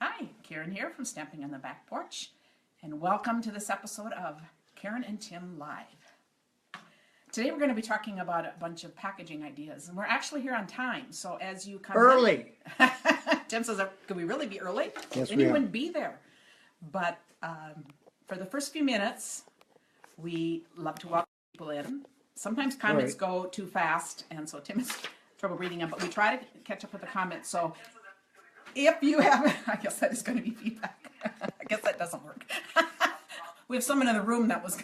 Hi, Karen here from Stamping on the Back Porch, and welcome to this episode of Karen and Tim Live. Today we're going to be talking about a bunch of packaging ideas, and we're actually here on time, so as you come early. Tim says, could we really be early? Yes, then we you are. wouldn't be there. But for the first few minutes, we love to welcome people in. Sometimes comments go too fast, and so Tim has trouble reading them, but we try to catch up with the comments. So if you have, I guess that is going to be feedback. I guess that doesn't work. We have someone in the room that was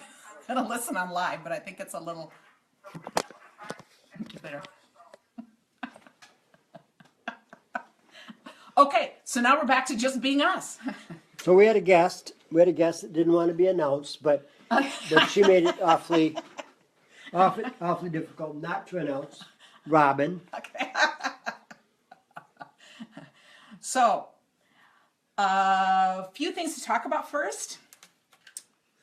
going to listen on live, but I think it's a little better. Okay, so now we're back to just being us. So we had a guest. We had a guest that didn't want to be announced, but she made it awfully difficult not to announce. Robin. Okay. So, a few things to talk about first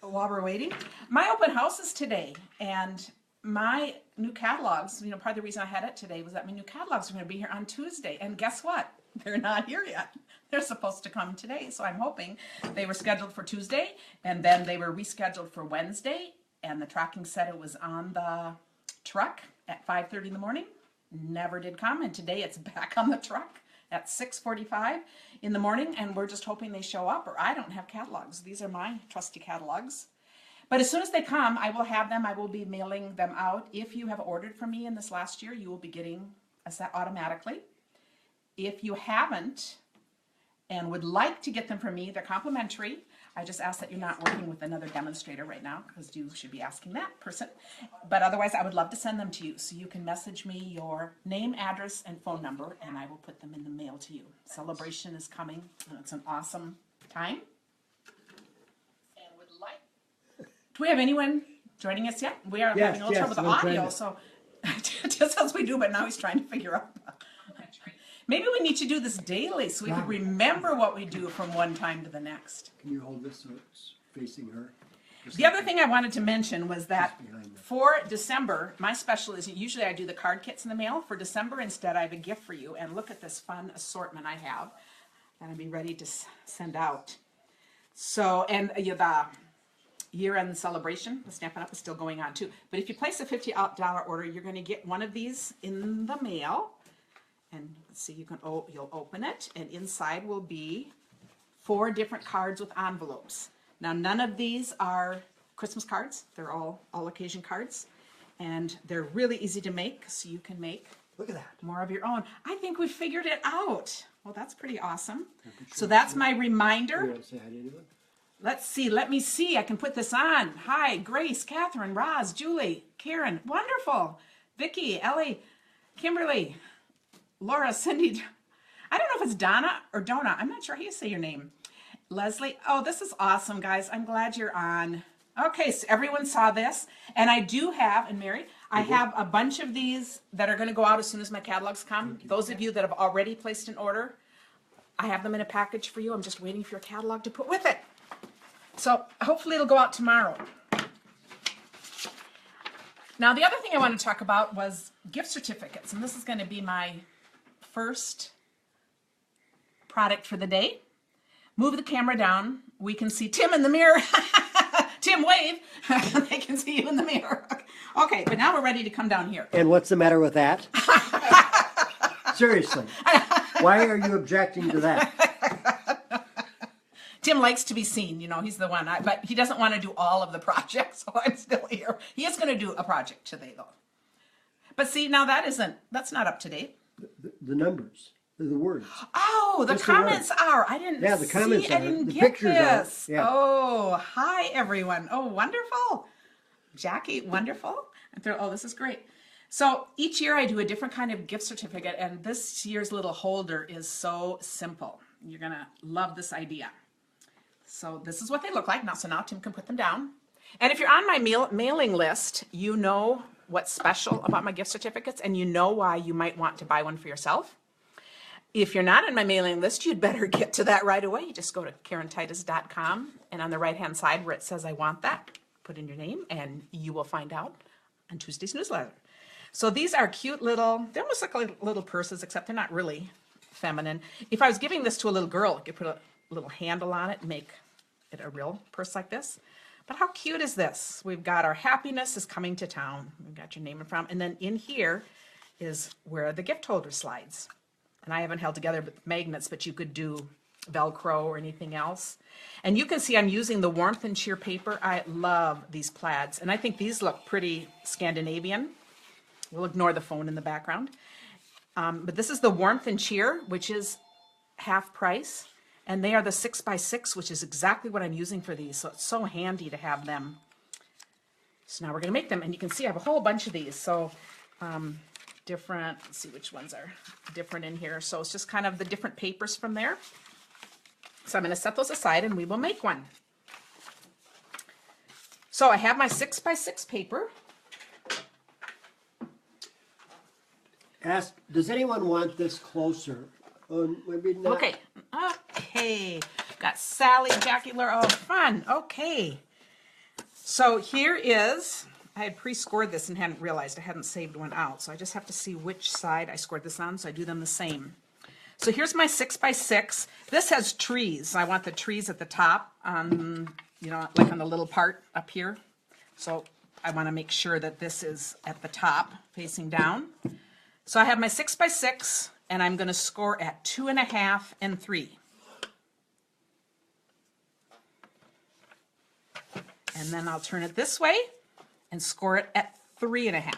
while we're waiting. My open house is today, and my new catalogs, part of the reason I had it today was that my new catalogs are going to be here on Tuesday, and guess what? They're not here yet. They're supposed to come today, so I'm hoping. They were scheduled for Tuesday, and then they were rescheduled for Wednesday, and the tracking said it was on the truck at 5:30 in the morning. Never did come, and today it's back on the truck at 6:45 in the morning, and we're just hoping they show up, or I don't have catalogs. These are my trusty catalogs. But as soon as they come, I will have them. I will be mailing them out. If you have ordered from me in this last year, you will be getting a set automatically. If you haven't and would like to get them from me, they're complimentary. I just ask that you're not working with another demonstrator right now, because you should be asking that person. But otherwise, I would love to send them to you. So you can message me your name, address, and phone number, and I will put them in the mail to you. Celebration is coming, and it's an awesome time. And would like... Do we have anyone joining us yet? We are having a little trouble with the audio, so just as we do, but now he's trying to figure out... Maybe we need to do this daily so we can remember what we do from one time to the next. Can you hold this so it's facing her? The other thing I wanted to mention was that for December, my special is usually I do the card kits in the mail. For December, instead, I have a gift for you. And look at this fun assortment I have that I'll be ready to send out. So, and the year-end celebration, the Stampin' Up! Is still going on too. But if you place a $50 order, you're going to get one of these in the mail. And see, you'll open it, and inside will be 4 different cards with envelopes. Now, none of these are Christmas cards. They're all occasion cards, and they're really easy to make, so you can make more of your own. I think we figured it out. Well, that's pretty awesome. So that's my reminder. You want to say hi to anyone? Let's see. Let me see. I can put this on. Hi, Grace, Catherine, Roz, Julie, Karen. Wonderful. Vicki, Ellie, Kimberly, Laura, Cindy, I don't know if it's Donna or Donna. I'm not sure how you say your name. Leslie, oh, this is awesome, guys. I'm glad you're on. Okay, so everyone saw this. And I do have, and Mary, I have a bunch of these that are going to go out as soon as my catalogs come. Those of you that have already placed an order, I have them in a package for you. I'm just waiting for your catalog to put with it. So hopefully it'll go out tomorrow. Now, the other thing I want to talk about was gift certificates. And this is going to be my first product for the day. Move the camera down. We can see Tim in the mirror. Tim, wave. They can see you in the mirror. Okay, but now we're ready to come down here. And what's the matter with that? Seriously. Why are you objecting to that? Tim likes to be seen, he's the one. But he doesn't want to do all of the projects, so I'm still here. He is going to do a project today, though. But see, now that's not up to date. The numbers, the words. Oh, the comments are. I didn't the comments see, are. I didn't the get pictures this. Are. Yeah. Oh, hi, everyone. Oh, wonderful. Jackie, wonderful. Oh, this is great. So each year I do a different kind of gift certificate, and this year's little holder is so simple. You're going to love this idea. So this is what they look like. So now Tim can put them down. And if you're on my mailing list, you know what's special about my gift certificates, and you know why you might want to buy one for yourself. If you're not on my mailing list, you'd better get to that right away. You just go to KarenTitus.com, and on the right-hand side where it says I want that, put in your name, and you will find out on Tuesday's newsletter. So these are cute little, they almost look like little purses, except they're not really. feminine. If I was giving this to a little girl, I could put a little handle on it and make it a real purse like this. But how cute is this? We've got our happiness is coming to town. We've got your name and from. And then in here is where the gift holder slides. And I haven't held together with magnets, but you could do Velcro or anything else. And you can see I'm using the Warmth and Cheer paper. I love these plaids. And I think these look pretty Scandinavian. We'll ignore the phone in the background. But this is the Warmth and Cheer, which is half price. And they are the 6x6, which is exactly what I'm using for these. So it's so handy to have them. So now we're going to make them. And you can see I have a whole bunch of these. So different, let's see which ones are different in here. So it's just kind of the different papers from there. So I'm going to set those aside and we will make one. So I have my 6x6 paper. Ask, does anyone want this closer? Maybe not. Okay. Got Sally, Jackie, Laura. Oh, fun. Okay. So here is, I had pre-scored this and hadn't realized I hadn't saved one out. So I just have to see which side I scored this on. So I do them the same. So here's my 6x6. This has trees. I want the trees at the top, you know, like on the little part up here. So I want to make sure that this is at the top, facing down. So I have my 6x6, and I'm going to score at 2.5 and 3. And then I'll turn it this way and score it at 3.5.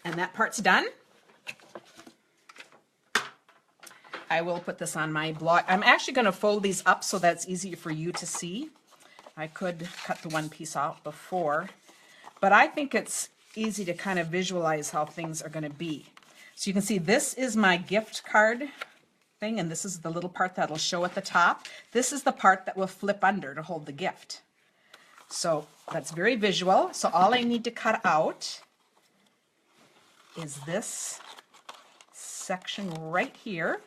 And that part's done. I will put this on my blog. I'm actually going to fold these up so that's easier for you to see. I could cut the one piece out before, but I think it's easy to kind of visualize how things are going to be. So you can see this is my gift card thing, and this is the little part that'll show at the top. This is the part that will flip under to hold the gift. So that's very visual. So all I need to cut out is this section right here.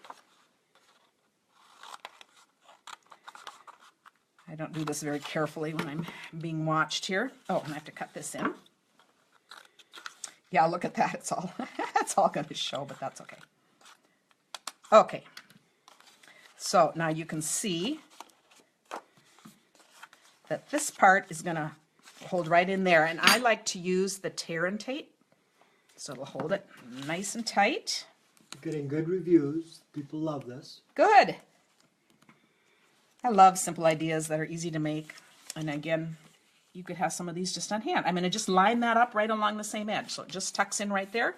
I don't do this very carefully when I'm being watched here. Oh, and I have to cut this in. Yeah, look at that. It's all going to show, but that's okay. Okay. So now you can see that this part is going to hold right in there. And I like to use the tear and tape. So it'll hold it nice and tight. Getting good reviews. People love this. Good. I love simple ideas that are easy to make. And again, you could have some of these just on hand. I'm going to just line that up right along the same edge. So it just tucks in right there.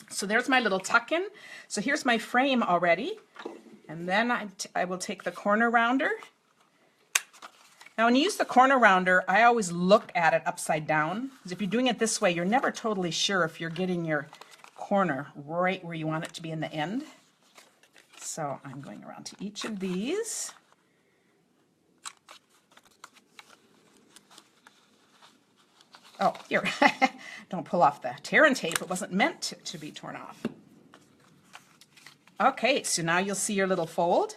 So there's my little tuck in. So here's my frame already. And then I will take the corner rounder. Now when you use the corner rounder, I always look at it upside down. Because if you're doing it this way, you're never totally sure if you're getting your corner right where you want it to be in the end. So I'm going around to each of these. Oh, here, don't pull off the tear and tape. It wasn't meant to be torn off. Okay, so now you'll see your little fold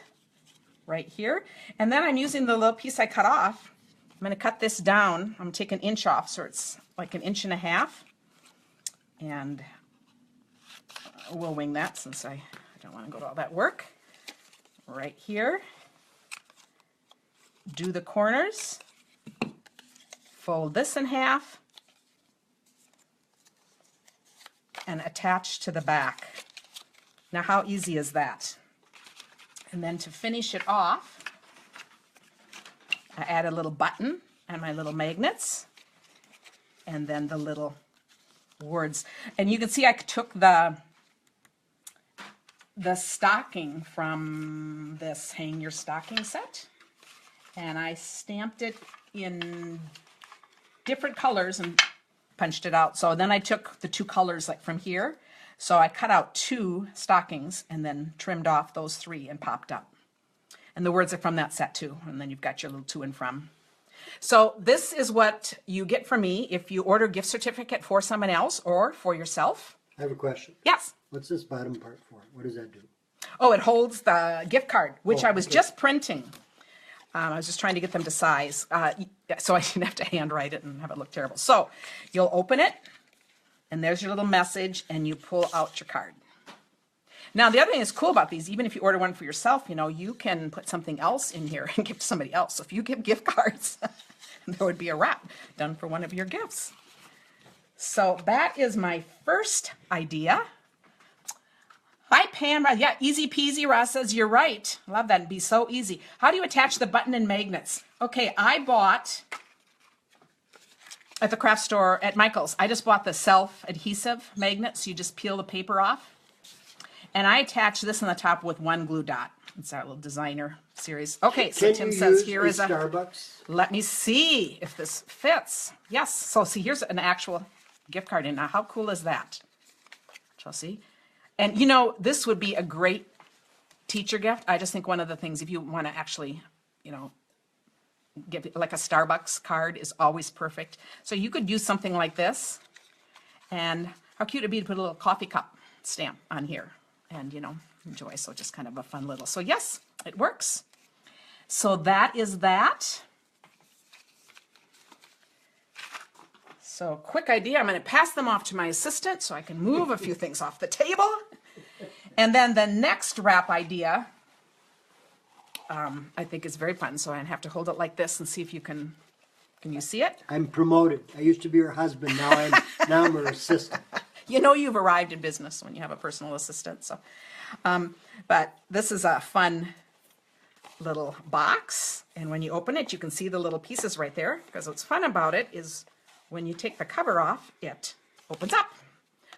right here. And then I'm using the little piece I cut off. I'm going to cut this down. I'm going to take an inch off, so it's like 1.5 inches. And we'll wing that since I don't want to go to all that work. Right here. Do the corners. Fold this in half. And attach to the back. Now how easy is that? And then to finish it off, I add a little button and my little magnets and then the little words. And you can see I took the stocking from this Hang Your Stocking set and I stamped it in different colors and punched it out. So then I took the two colors like from here. So I cut out 2 stockings and then trimmed off those 3 and popped up. And the words are from that set too. And then you've got your little to and from. So this is what you get from me if you order a gift certificate for someone else or for yourself. I have a question. Yes. What's this bottom part for? What does that do? Oh, it holds the gift card, which I was just printing. I was just trying to get them to size, so I didn't have to handwrite it and have it look terrible. So you'll open it, and there's your little message, and you pull out your card. Now, the other thing that's cool about these, even if you order one for yourself, you know, you can put something else in here and give to somebody else. So if you give gift cards, there would be a wrap done for one of your gifts. So that is my first idea. Hi, Pam. Yeah, easy peasy. Ross says, you're right. Love that. It'd be so easy. How do you attach the button and magnets? Okay, I bought at the craft store at Michael's. I just bought the self-adhesive magnets. You just peel the paper off. And I attach this on the top with one glue dot. It's our little designer series. Okay, so Tim says here is a Starbucks. Let me see if this fits. Yes. So see, here's an actual gift card in. Now, how cool is that, Chelsea? And you know, this would be a great teacher gift. I just think one of the things, if you want to actually, you know, give like a Starbucks card is always perfect. So you could use something like this. And how cute it'd be to put a little coffee cup stamp on here and, you know, enjoy. So just kind of a fun little. So yes, it works. So that is that. So quick idea, I'm going to pass them off to my assistant so I can move a few things off the table. And then the next wrap idea, I think is very fun. So I have to hold it like this and see if you can you see it? I'm promoted. I used to be her husband. Now I'm her assistant. You know you've arrived in business when you have a personal assistant. So, but this is a fun little box. And when you open it, you can see the little pieces right there. Because what's fun about it is when you take the cover off, it opens up.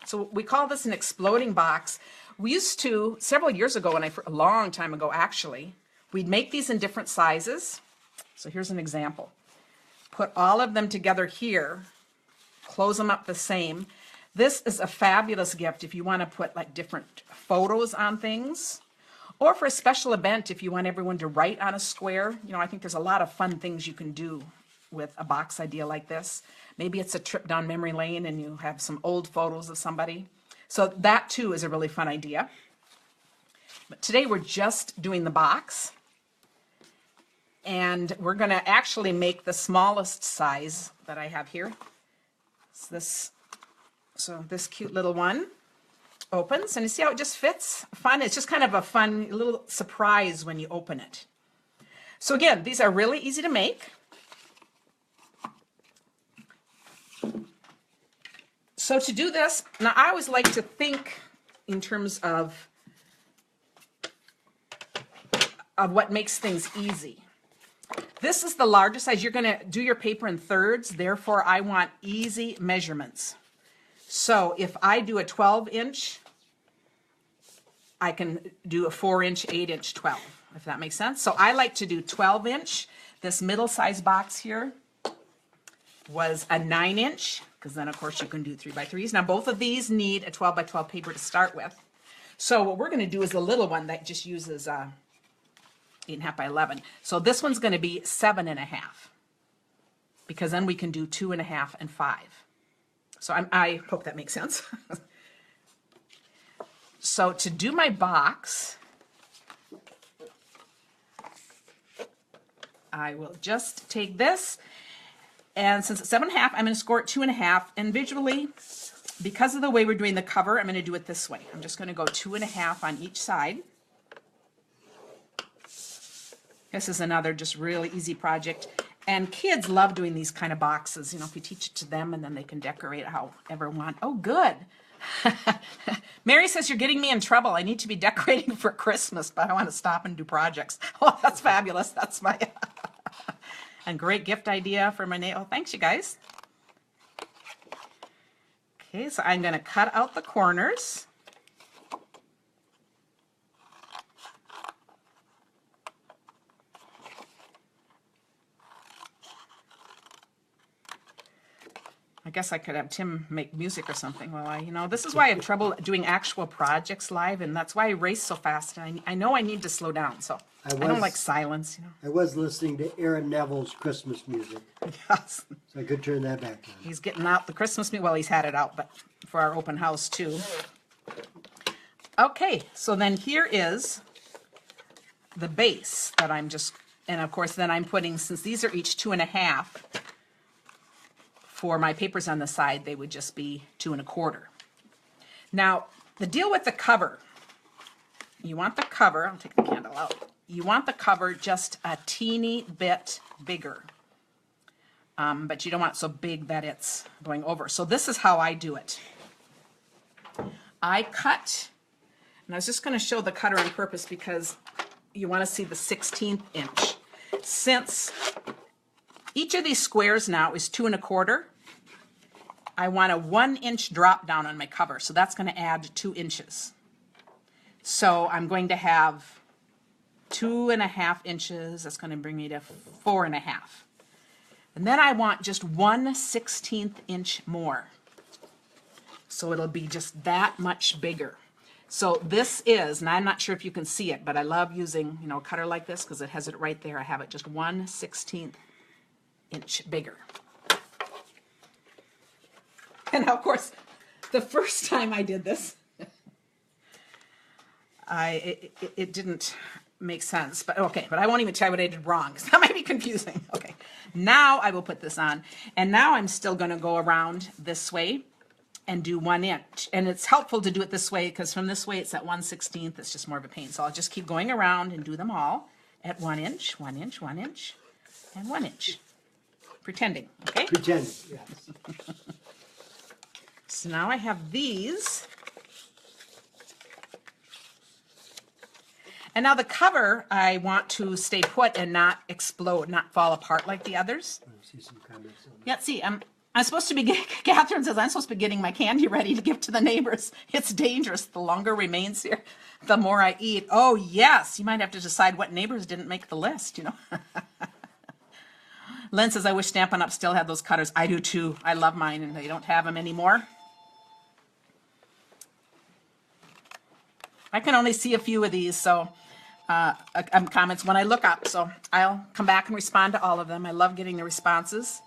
So we call this an exploding box. We used to, several years ago, a long time ago actually, we'd make these in different sizes. So here's an example. Put all of them together here, close them up the same. This is a fabulous gift if you want to put like different photos on things, or for a special event if you want everyone to write on a square. You know, I think there's a lot of fun things you can do with a box idea like this. Maybe it's a trip down memory lane and you have some old photos of somebody. So that too is a really fun idea. But today we're just doing the box. And we're going to actually make the smallest size that I have here. So this cute little one opens, and you see how it just fits? Fun. It's just kind of a fun little surprise when you open it. So again, these are really easy to make. So to do this, now I always like to think in terms of what makes things easy. This is the largest size. You're going to do your paper in thirds. Therefore, I want easy measurements. So if I do a 12-inch, I can do a 4-inch, 8-inch, 12, if that makes sense. So I like to do 12-inch. This middle-sized box here was a 9-inch, because then, of course, you can do 3x3s. Now, both of these need a 12x12 paper to start with. So what we're going to do is a little one that just uses 8.5 by 11. So this one's going to be 7.5, because then we can do 2.5 and 5. So I hope that makes sense. So to do my box, I will just take this, and since it's 7.5, I'm going to score it 2.5. And visually, because of the way we're doing the cover, I'm going to do it this way. I'm just going to go 2.5 on each side. This is another just really easy project. And kids love doing these kind of boxes. You know, if you teach it to them, and then they can decorate however want. Oh, good. Mary says, you're getting me in trouble. I need to be decorating for Christmas, but I want to stop and do projects. Oh, that's fabulous. That's my and great gift idea for my nail. Thanks, you guys. Okay, so I'm going to cut out the corners. I guess I could have Tim make music or something. Well, you know, this is why I have trouble doing actual projects live, and that's why I race so fast. And I know I need to slow down, so I don't like silence, you know. I was listening to Aaron Neville's Christmas music. Yes. So I could turn that back on. He's getting out the Christmas music. Well, he's had it out, but for our open house, too. Okay, so then here is the base that I'm just, and of course, then I'm putting, since these are each 2.5, for my papers on the side, they would just be 2 1/4. Now, the deal with the cover you want the cover, I'll take the candle out. You want the cover just a teeny bit bigger. But you don't want it so big that it's going over. So this is how I do it. I cut, and I was just going to show the cutter on purpose because you want to see the 16th inch. Since each of these squares now is 2 1/4, I want a 1 inch drop down on my cover. So that's going to add 2 inches. So I'm going to have 2 1/2 inches. That's going to bring me to 4 1/2. And then I want just 1/16 inch more. So it'll be just that much bigger. So this is, and I'm not sure if you can see it, but I love using, a cutter like this because it has it right there. I have it just 1/16 inch bigger. And of course, the first time I did this, it didn't make sense, but okay, but I won't even tell you what I did wrong because that might be confusing. Okay, now I will put this on, and now I'm still going to go around this way and do 1 inch, and it's helpful to do it this way because from this way it's at 1/16. It's just more of a pain, so I'll just keep going around and do them all at 1 inch, 1 inch, 1 inch, and 1 inch, pretending. Okay, Pretending, yes. so now I have these. And now the cover, I want to stay put and not explode, not fall apart like the others. I see some comments on that. Yeah, see, I'm supposed to be, Catherine says I'm supposed to be getting my candy ready to give to the neighbors. It's dangerous. The longer remains here, the more I eat. Oh, yes, you might have to decide what neighbors didn't make the list, Lynn says, I wish Stampin' Up! Still had those cutters. I do too. I love mine, and they don't have them anymore. I can only see a few of these, so comments when I look up, so I'll come back and respond to all of them. I love getting the responses.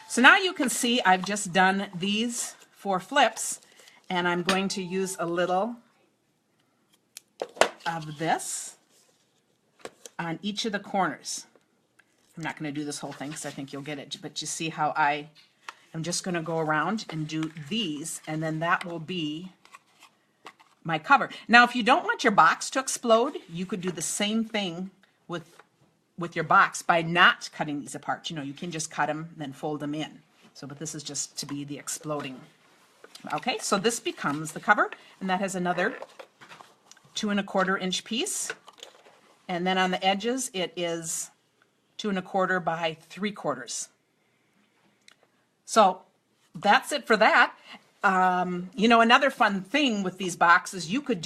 So now you can see I've just done these 4 flips, and I'm going to use a little of this on each of the corners. I'm not going to do this whole thing because I think you'll get it, but you see how I'm just going to go around and do these, and then that will be my cover. Now, if you don't want your box to explode, you could do the same thing with your box by not cutting these apart. You can just cut them and then fold them in. So, but this is just to be the exploding. Okay, so this becomes the cover, and that has another 2 1/4 inch piece. And then on the edges, it is 2 1/4 by 3/4. So that's it for that. Another fun thing with these boxes, you could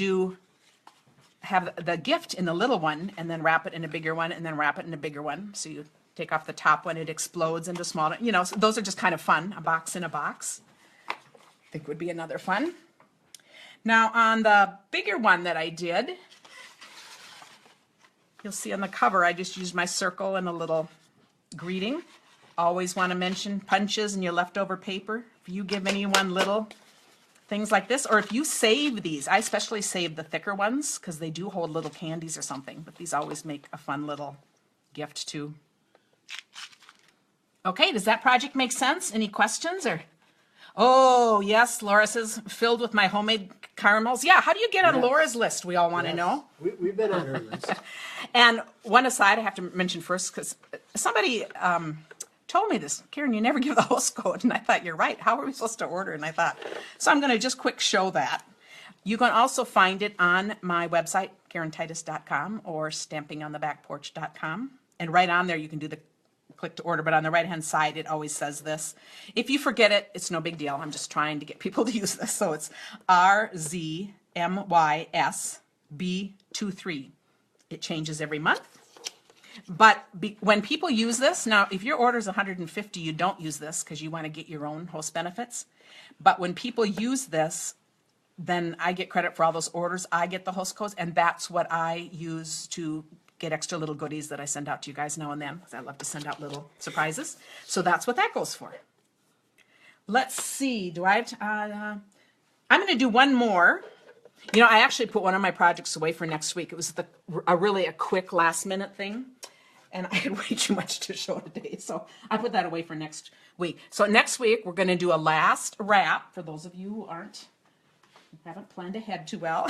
have the gift in the little one and then wrap it in a bigger one and then wrap it in a bigger one. So you take off the top one, it explodes into smaller, so those are just kind of fun, a box in a box. I think would be another fun. Now on the bigger one that I did, you'll see on the cover, I just used my circle and a little greeting. Always want to mention punches and your leftover paper. If you give anyone little things like this, or if you save these, I especially save the thicker ones because they do hold little candies or something, but these always make a fun little gift too. Okay, does that project make sense? Any questions? Oh, yes, Laura says, filled with my homemade caramels. Yeah, how do you get on Laura's list? We all want to know. We've been on her list. And one aside I have to mention first, because somebody told me this, Karen, you never give the host code, and I thought, you're right, how are we supposed to order? And I thought, so I'm going to just quick show that. You can also find it on my website, KarenTitus.com, or stampingonthebackporch.com, and right on there you can do the click to order, but on the right hand side it always says this. If you forget it, it's no big deal. I'm just trying to get people to use this. So it's RZMYSB23. It changes every month. But when people use this, now if your order is 150, you don't use this because you want to get your own host benefits. But when people use this, then I get credit for all those orders. I get the host codes, and that's what I use to get extra little goodies that I send out to you guys now and then, because I love to send out little surprises. So that's what that goes for. Let's see, do I have to, I'm going to do one more. I actually put one of my projects away for next week. It was really a quick last minute thing, and I had way too much to show today, so I put that away for next week. So next week we're going to do a last wrap for those of you who aren't Haven't planned ahead too well.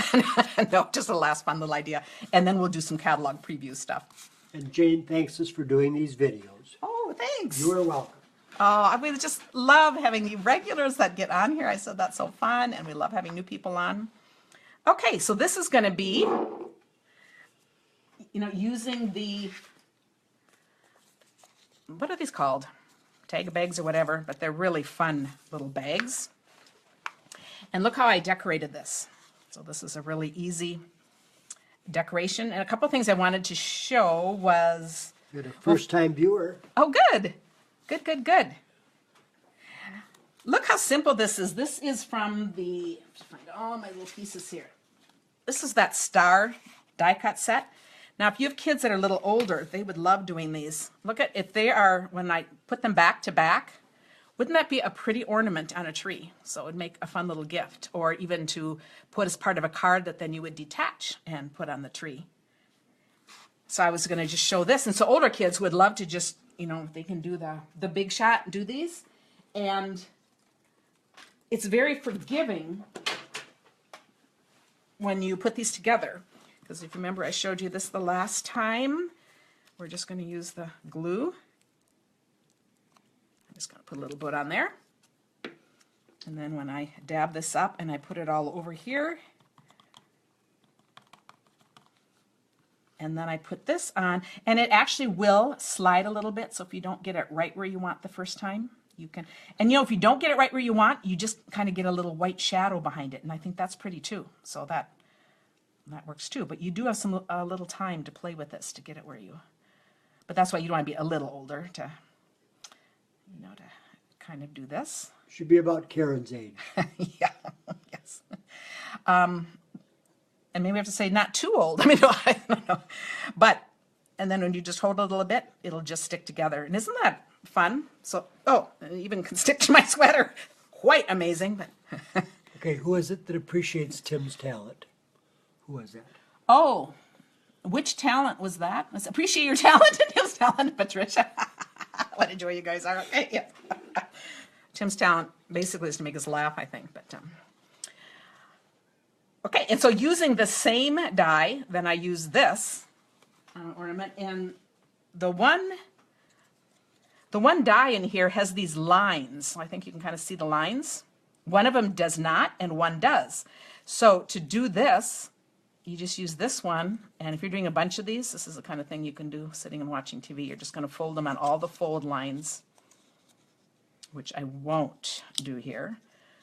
No, just a last fun little idea. And then we'll do some catalog preview stuff. And Jane thanks us for doing these videos. Oh, thanks. You are welcome. Oh, we just love having you regulars that get on here. I said that's so fun, and we love having new people on. Okay, so this is going to be, using the, what are these called? Tag bags or whatever, but they're really fun little bags. And look how I decorated this. So this is a really easy decoration. And a couple of things I wanted to show was... You're a first-time viewer. Oh, good. Good. Look how simple this is. This is from the... Find all my little pieces here. This is that star die cut set. Now, if you have kids that are a little older, they would love doing these. Look at, if they are, when I put them back to back, wouldn't that be a pretty ornament on a tree? So it would make a fun little gift, or even to put as part of a card that then you would detach and put on the tree. So I was going to just show this. And so older kids would love to just, they can do the big shot, do these. And it's very forgiving when you put these together. Because if you remember, I showed you this the last time. We're just going to use the glue. I'm just going to put a little bit on there. And then when I dab this up and I put it all over here, and then I put this on, and it actually will slide a little bit. So if you don't get it right where you want the first time, you can. And if you don't get it right where you want, you just kind of get a little white shadow behind it. And I think that's pretty too. So that works too. But you do have a little time to play with this to get it where you. But that's why you don't want to be a little older to kind of do this. Should be about Karen's age. Yeah. Yes. And maybe we have to say not too old. I mean, I don't know. But, and then when you just hold it a little bit, it'll just stick together. And isn't that fun? So, it even can stick to my sweater. Quite amazing. But Okay, who is it that appreciates Tim's talent? Who was that? Oh, which talent was that? Let's appreciate your talent and Tim's talent, Patricia. What a joy you guys are. Okay, yeah. Tim's talent basically is to make us laugh, I think. But okay, and so using the same die, then I use this ornament, and the one die in here has these lines. I think you can kind of see the lines. One of them does not, and one does. So to do this, you just use this one, and if you're doing a bunch of these, this is the kind of thing you can do sitting and watching TV. You're just going to fold them on all the fold lines, which I won't do here.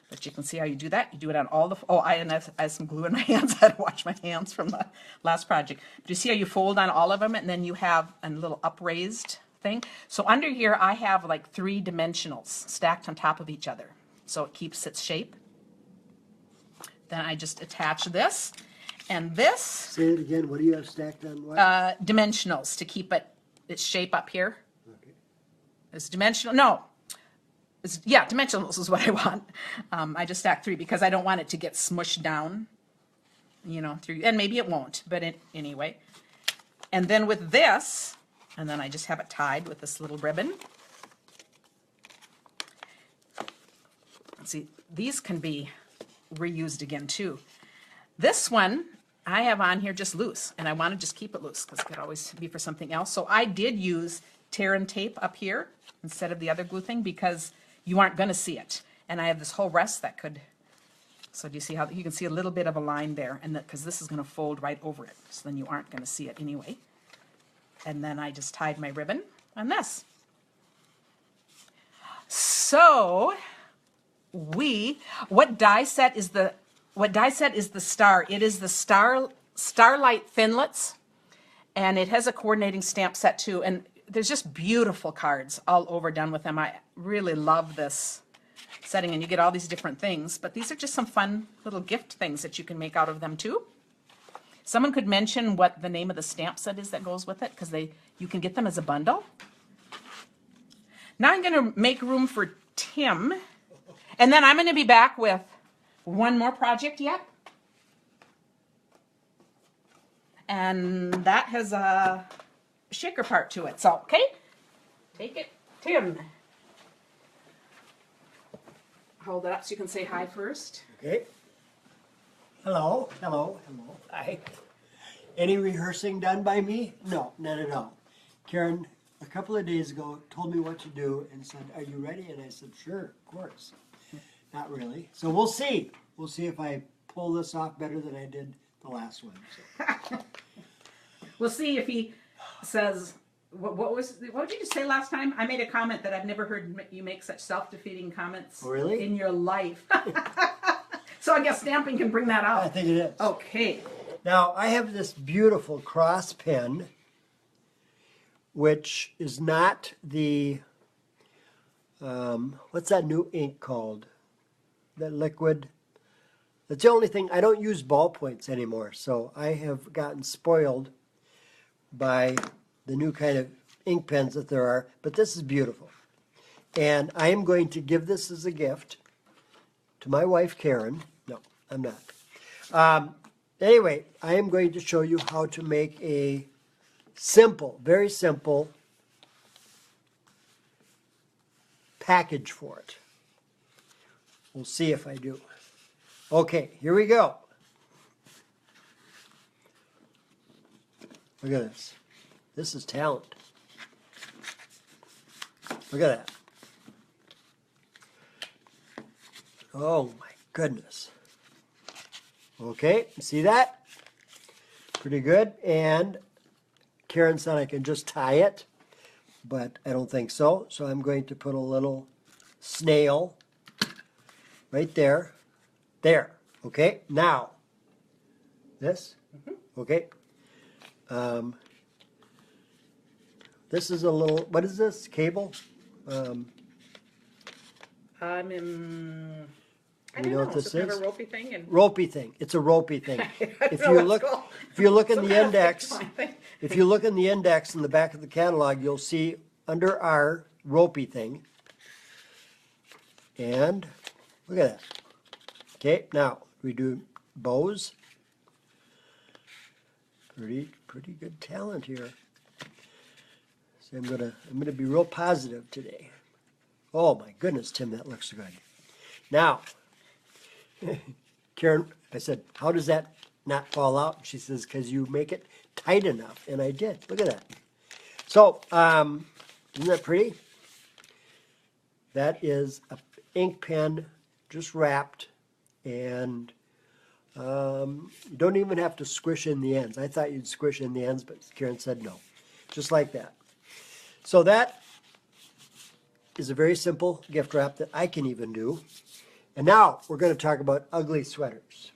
But you can see how you do that. You do it on all the, I have some glue in my hands. I had to wash my hands from the last project. Do you see how you fold on all of them, and then you have a little upraised thing? So under here, I have like 3 dimensionals stacked on top of each other. So it keeps its shape. Then I just attach this. And this... Say it again. What do you have stacked on what? Dimensionals to keep its shape up here. Okay. It's dimensional. No. Yeah, dimensionals is what I want. I just stacked 3 because I don't want it to get smushed down, through, and maybe it won't, but anyway. And then with this, and then I just have it tied with this little ribbon. See, these can be reused again too. This one I have on here just loose, and I want to just keep it loose because it could always be for something else. So I did use tear and tape up here instead of the other glue thing because you aren't going to see it. And I have this whole rest that could, so do you see how you can see a little bit of a line there, and because this is going to fold right over it, so then you aren't going to see it anyway. And then I just tied my ribbon on this. So what die set is the star? It is the Starlight Thinlits, and it has a coordinating stamp set too. And there's just beautiful cards all over done with them. I really love this setting, and you get all these different things. But these are just some fun little gift things that you can make out of them too. Someone could mention what the name of the stamp set is that goes with it, because you can get them as a bundle. Now I'm going to make room for Tim, and then I'm going to be back with one more project yet. And that has a shaker part to it. So, okay, take it, Tim. Hold it up so you can say hi first. Okay. Hello, hello, hello. Hi. Any rehearsing done by me? No, none at all. Karen, a couple of days ago, told me what to do and said, "Are you ready?" And I said, "Sure, of course." Not really. So we'll see. We'll see if I pull this off better than I did the last one. So. We'll see if he says, what did you say last time? I made a comment that I've never heard you make such self-defeating comments Really? in your life. So I guess stamping can bring that out. I think it is. Okay. Now, I have this beautiful cross pen, which is not the, what's that new ink called? That liquid. That's the only thing. I don't use ballpoints anymore, so I have gotten spoiled by the new kind of ink pens that there are. But this is beautiful. And I am going to give this as a gift to my wife, Karen. No, I'm not. Anyway, I am going to show you how to make a simple, very simple package for it. We'll see if I do. Okay, here we go. Look at this. This is talent. Look at that. Oh my goodness. Okay, see that? Pretty good. And Karen said I can just tie it, but I don't think so. So I'm going to put a little snail right there. There. Okay, now this. Okay. This is a little, what is this? Cable? I'm in. I You don't know know. what this Is it kind of is? a ropey thing? And Ropey thing. It's a ropey thing. If know you it's look, called. if you look in Some the kind of index, fixed thing. if you look in the index in the back of the catalog, you'll see under our ropey thing. And look at that. Okay, now we do bows. Pretty good talent here. So I'm gonna be real positive today. Oh my goodness, Tim, that looks good. Now, Karen, I said, how does that not fall out? She says, because you make it tight enough. And I did. Look at that. So, isn't that pretty? That is an ink pen just wrapped. And you don't even have to squish in the ends. I thought you'd squish in the ends, but Karen said no. Just like that. So that is a very simple gift wrap that I can even do. And now we're going to talk about ugly sweaters.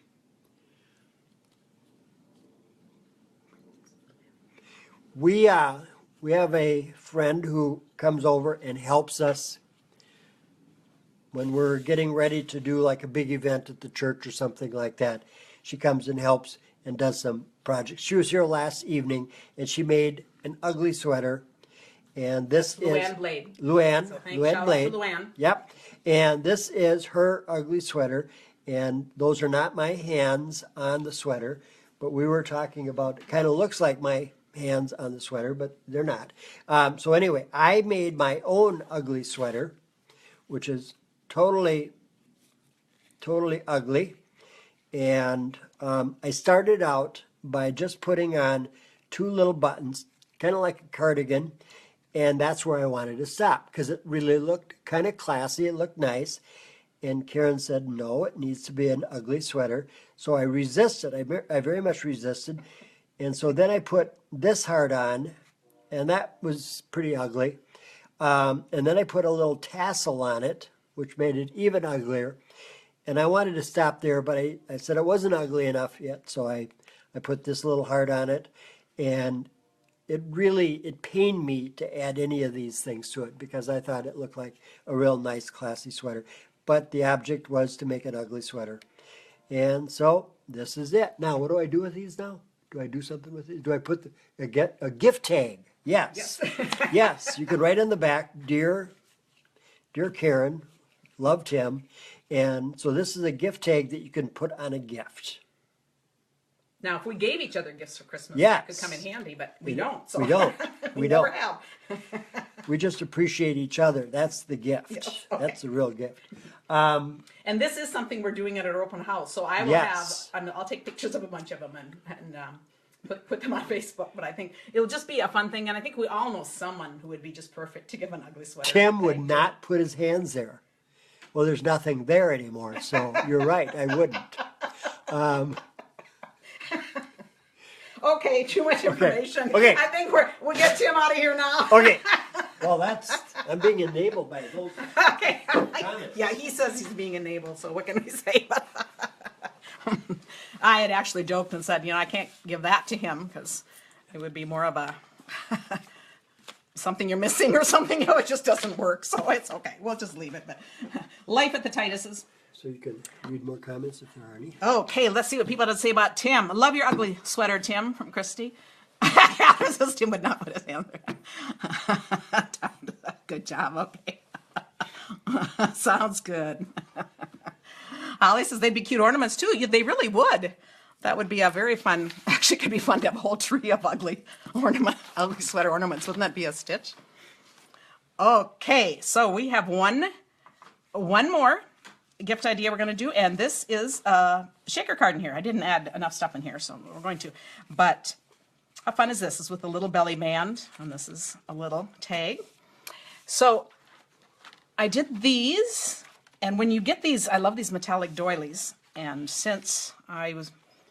We have a friend who comes over and helps us when we're getting ready to do like a big event at the church or something like that. She comes and helps and does some projects. She was here last evening and she made an ugly sweater. And this is Luann Blade. Luann. So Luann shout Blade. out to Luann. Yep. And this is her ugly sweater. And those are not my hands on the sweater. But we were talking about, it kind of looks like my hands on the sweater, but they're not. So anyway, I made my own ugly sweater, which is totally ugly. And I started out by just putting on 2 little buttons, kind of like a cardigan. And that's where I wanted to stop because it really looked kind of classy. It looked nice. And Karen said, no, it needs to be an ugly sweater. So I resisted. I very much resisted. And so then I put this heart on, and that was pretty ugly. And then I put a little tassel on it, which made it even uglier. And I wanted to stop there, but I said it wasn't ugly enough yet. So I put this little heart on it. And it pained me to add any of these things to it because I thought it looked like a real nice, classy sweater. But the object was to make an ugly sweater. And so this is it. Now, what do I do with these now? Do I do something with these? Do I put a gift tag? Yes. Yes. You can write on the back, Dear Karen, love Tim. And so this is a gift tag that you can put on a gift. Now, if we gave each other gifts for Christmas, Yes. that could come in handy, but we don't. So We don't. we never have. We just appreciate each other. That's the gift. Yes, okay. That's the real gift. And this is something we're doing at our open house. So I will Yes. I'll take pictures of a bunch of them and put them on Facebook. But I think it'll just be a fun thing. And I think we all know someone who would be just perfect to give an ugly sweater. Tim would not put his hands there. Well, there's nothing there anymore, so you're right. I wouldn't. Okay, too much information. Okay. I think we'll get Tim out of here now. Okay. Well, I'm being enabled by those. Okay. Yeah, he says he's being enabled, so what can we say? I had actually joked and said, I can't give that to him because it would be more of a something you're missing or something. It just doesn't work, so it's okay. We'll just leave it. But life at the Tituses. So you can read more comments if there are any. Okay, let's see what people have to say about Tim. Love your ugly sweater, Tim, from Christy. Catherine says Tim would not put his hand there. Good job, okay. Sounds good. Holly says they'd be cute ornaments too. Yeah, they really would. That would be a very fun, actually could be fun to have a whole tree of ugly sweater ornaments. Wouldn't that be a stitch? Okay, so we have one more gift idea we're going to do, and this is a shaker card in here. I didn't add enough stuff in here, so we're going to. But how fun is this? It's with a little belly band, and this is a little tag. So I did these, and when you get these, I love these metallic doilies, and since I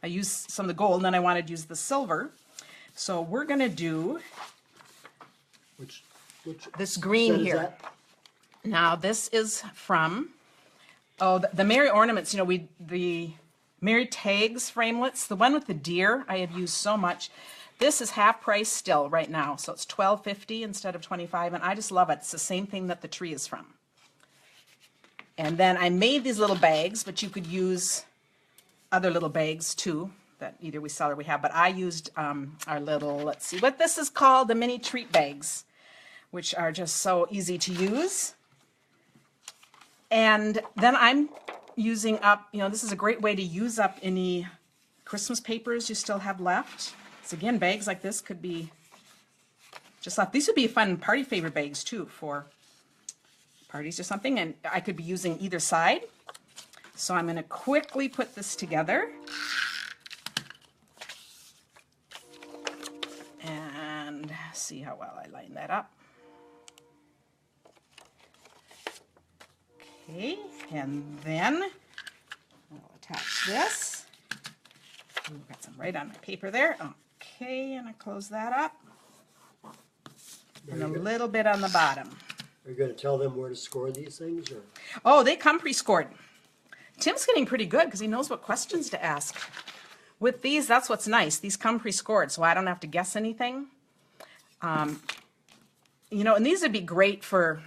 used some of the gold, and then I wanted to use the silver, so we're going to do Which this green set is here. that? Now this is from the Merry ornaments. The Merry tags framelits. The one with the deer I have used so much. This is half price still right now, so it's $12.50 instead of $25, and I just love it. It's the same thing that the tree is from. And then I made these little bags, but you could use other little bags too that either we sell or we have. But I used our little, let's see what this is called, the Mini Treat Bags, which are just so easy to use. And then I'm using up, this is a great way to use up any Christmas papers you still have left. So again, bags like this could be just left. These would be fun party favor bags too for parties or something. And I could be using either side. So I'm going to quickly put this together. And see how well I line that up. Okay, and then I'll attach this. Ooh, got some right on my paper there. Okay, and I close that up. And a little bit on the bottom. Are you going to tell them where to score these things? Or? Oh, they come pre-scored. Tim's getting pretty good because he knows what questions to ask. With these, that's what's nice. These come pre-scored, so I don't have to guess anything. And these would be great for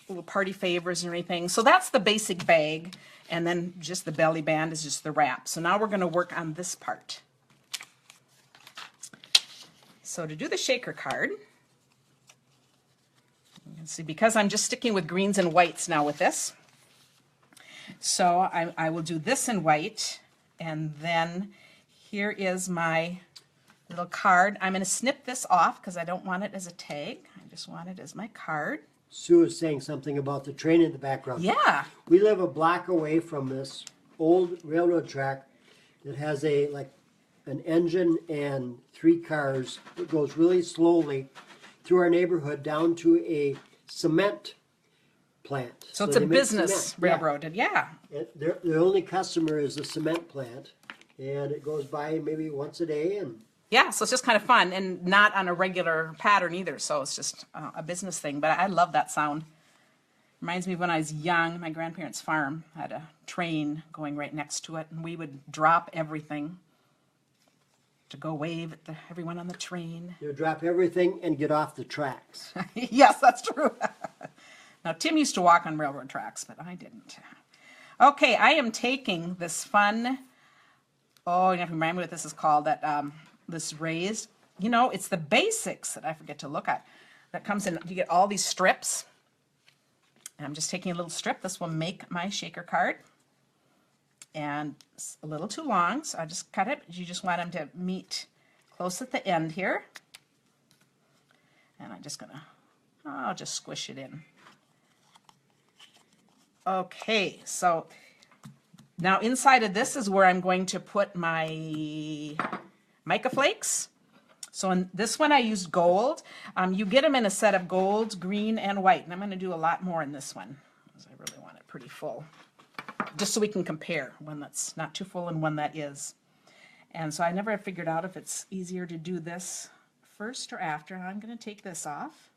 little party favors or anything. So that's the basic bag, and then just the belly band is just the wrap. So now we're going to work on this part. So to do the shaker card, you can see, because I'm just sticking with greens and whites now with this, so I will do this in white, and then here is my little card. I'm going to snip this off because I don't want it as a tag. I just want it as my card. Sue is saying something about the train in the background. Yeah. We live a block away from this old railroad track that has an engine and 3 cars. It goes really slowly through our neighborhood down to a cement plant. So it's a they make business cement. railroad. Yeah. The only customer is the cement plant, and it goes by maybe once a day. And Yeah, so it's just kind of fun and not on a regular pattern either. So it's just a business thing. But I love that sound. Reminds me of when I was young, my grandparents' farm had a train going right next to it, and we would drop everything to go wave at everyone on the train. you drop everything and get off the tracks. Yes, that's true. Now, Tim used to walk on railroad tracks, but I didn't. Okay, I am taking this fun, you have to remind me what this is called, that this raised, it's the basics that I forget to look at. That comes in, you get all these strips. And I'm just taking a little strip. This will make my shaker card. And it's a little too long, so I just cut it. You just want them to meet close at the end here. And I'm just gonna, I'll just squish it in. Okay, so now inside of this is where I'm going to put my mica flakes. So in this one I used gold. You get them in a set of gold, green, and white. And I'm going to do a lot more in this one because I really want it pretty full. Just so we can compare one that's not too full and one that is. And so I never have figured out if it's easier to do this first or after. I'm going to take this off.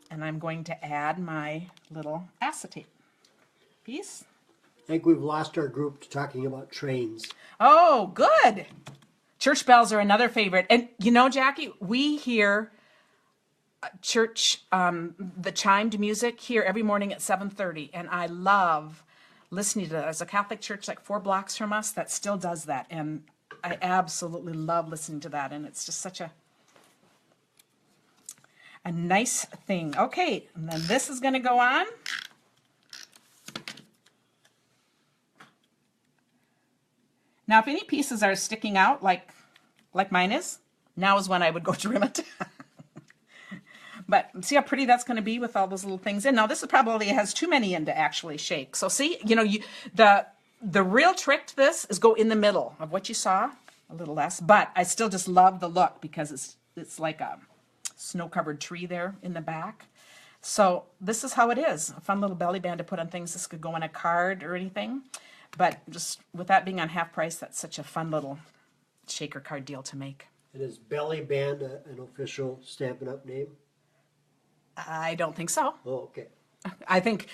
And I'm going to add my little acetate piece. I think we've lost our group to talking about trains. Oh, good. Church bells are another favorite. And you know, Jackie, we hear church, the chimed music here every morning at 7:30. And I love listening to that. There's a Catholic church like 4 blocks from us that still does that. And I absolutely love listening to that. And it's just such a nice thing. Okay, and then this is going to go on. Now, if any pieces are sticking out like mine is, now is when I would go trim it. But see how pretty that's going to be with all those little things in. Now, this is probably has too many in to actually shake. So see, you know, the real trick to this is go in the middle of what you saw, a little less. But I still just love the look because it's like a snow-covered tree there in the back. So this is how it is. A fun little belly band to put on things. This could go in a card or anything. But just with that being on half price, that's such a fun little shaker card deal to make. And is belly band an official Stampin' Up! Name? I don't think so. Oh, okay. I think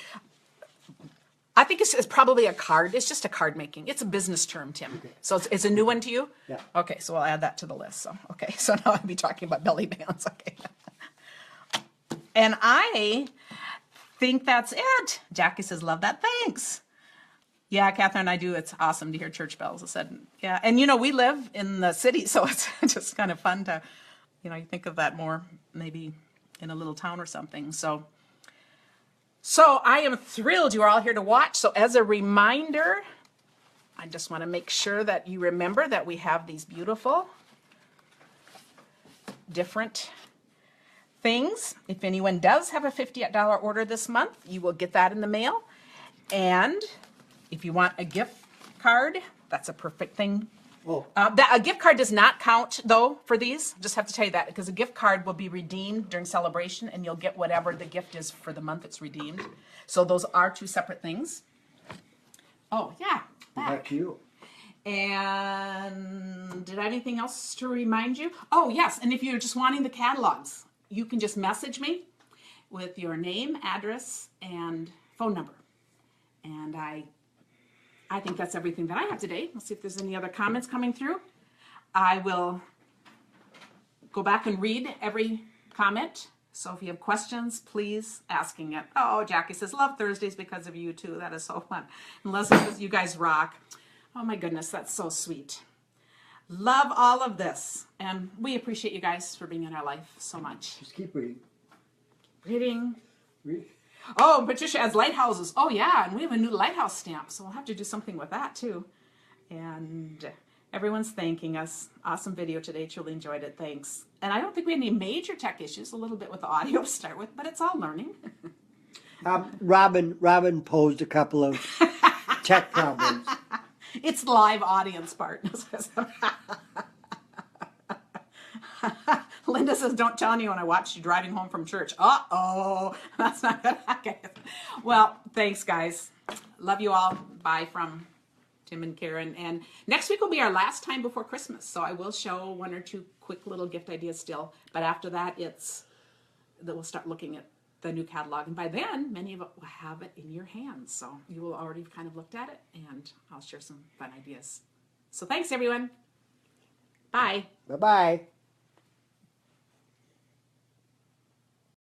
it's probably a card. It's just a card making. It's a business term, Tim. Okay. So it's a new one to you? Yeah. Okay, so I'll add that to the list. So okay, so now I'll be talking about belly bands. Okay. And I think that's it. Jackie says, love that. Thanks. Yeah, Catherine, I do. It's awesome to hear church bells. I said, yeah. And, you know, we live in the city, so it's just kind of fun to, you know, you think of that more maybe in a little town or something. So I am thrilled you are all here to watch. So as a reminder, I just want to make sure that you remember that we have these beautiful different things. If anyone does have a $50 order this month, you will get that in the mail. And if you want a gift card, that's a perfect thing. Oh. A gift card does not count, though, for these. Just have to tell you that, because a gift card will be redeemed during celebration, and you'll get whatever the gift is for the month it's redeemed. So those are 2 separate things. Oh, yeah. Back to you. And did I have anything else to remind you? Oh, yes. And if you're just wanting the catalogs, you can just message me with your name, address, and phone number. And I think that's everything that I have today. Let's see if there's any other comments coming through. I will go back and read every comment. So if you have questions, please asking it. Oh, Jackie says, love Thursdays because of you too. That is so fun. And Leslie says, you guys rock. Oh my goodness, that's so sweet. Love all of this. And we appreciate you guys for being in our life so much. Just keep reading. Reading. Read. Oh, Patricia adds lighthouses. Oh, yeah, and we have a new lighthouse stamp, so we'll have to do something with that, too. And everyone's thanking us. Awesome video today. Truly enjoyed it. Thanks. And I don't think we had any major tech issues, a little bit with the audio to start with, but it's all learning. Robin posed a couple of tech problems. It's the live audience part. Linda says, don't tell anyone I watched you driving home from church. Uh-oh. That's not good. Okay. Well, thanks, guys. Love you all. Bye from Tim and Karen. And next week will be our last time before Christmas. So I will show 1 or 2 quick little gift ideas still. But after that, we'll start looking at the new catalog. And by then, many of it will have it in your hands. So you will already kind of looked at it. And I'll share some fun ideas. So thanks, everyone. Bye. Bye-bye.